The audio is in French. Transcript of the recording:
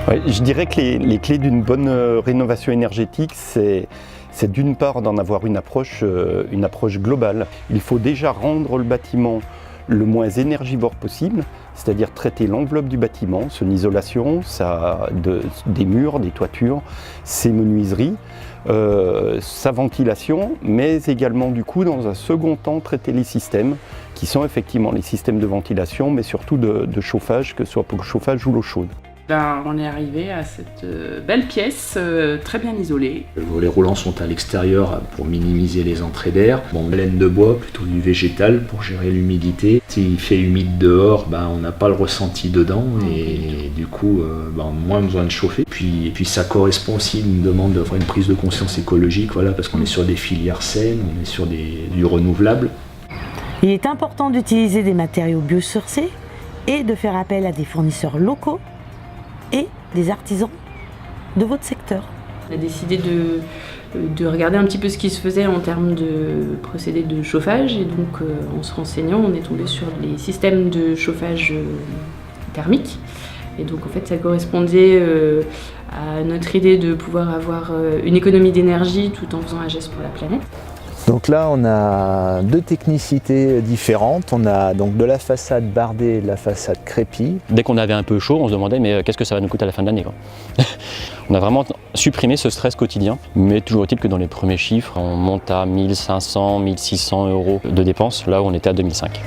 Ouais, je dirais que les clés d'une bonne rénovation énergétique, c'est d'une part d'en avoir une approche globale. Il faut déjà rendre le bâtiment le moins énergivore possible, c'est-à-dire traiter l'enveloppe du bâtiment, son isolation, des murs, des toitures, ses menuiseries, sa ventilation, mais également du coup dans un second temps traiter les systèmes qui sont effectivement les systèmes de ventilation, mais surtout de chauffage, que ce soit pour le chauffage ou l'eau chaude. On est arrivé à cette belle pièce, très bien isolée. Les volets roulants sont à l'extérieur pour minimiser les entrées d'air. Laine de bois, plutôt du végétal pour gérer l'humidité. S'il fait humide dehors, on n'a pas le ressenti dedans et du coup, moins besoin de chauffer. Et puis ça correspond aussi à une demande d'avoir une prise de conscience écologique, parce qu'on est sur des filières saines, on est sur du renouvelable. Il est important d'utiliser des matériaux biosourcés et de faire appel à des fournisseurs locaux et des artisans de votre secteur. On a décidé de regarder un petit peu ce qui se faisait en termes de procédés de chauffage et donc en se renseignant, on est tombé sur les systèmes de chauffage thermique. Et donc en fait ça correspondait à notre idée de pouvoir avoir une économie d'énergie tout en faisant un geste pour la planète. Donc là, on a deux technicités différentes. On a donc de la façade bardée et de la façade crépie. Dès qu'on avait un peu chaud, on se demandait mais qu'est-ce que ça va nous coûter à la fin de l'année, quoi. On a vraiment supprimé ce stress quotidien, mais toujours est-il que dans les premiers chiffres, on monte à 1500, 1600 € de dépenses, là où on était à 2005.